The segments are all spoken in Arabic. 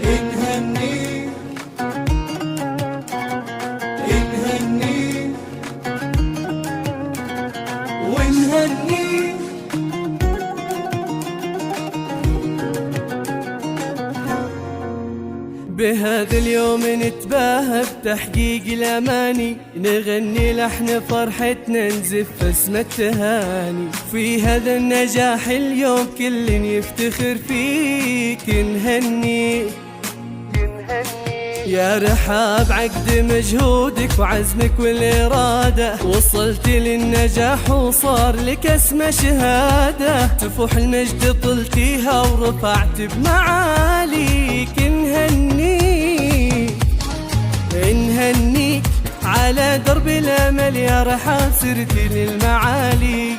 نهنيك نهنيك ونهنيك. بهذا اليوم نتباهى بتحقيق الأماني، نغني لحن فرحتنا نزف اسم التهاني. في هذا النجاح اليوم كل يفتخر فيك، نهنيك يا رحاب عقد مجهودك وعزمك والإرادة، وصلت للنجاح وصار لك اسم شهادة. تفوح المجد طلتيها ورفعت بمعاليك، نهنيك على درب الأمل يا رحاب سرتي للمعالي.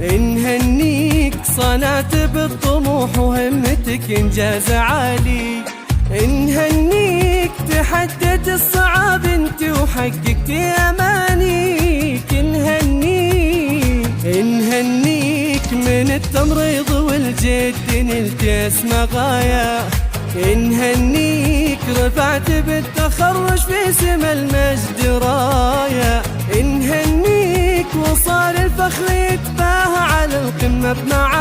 نهنيك صنعت بالطموح وهمتك إنجاز عالي. نهنيك تحدت الصعاب انت وحققت امانيك. نهنيك من التمريض والجد نلت اسمى غاية. نهنيك رفعت بالتخرج في سما المجد راية. نهنيك وصار الفخر يتباهى على القمة بمعاني.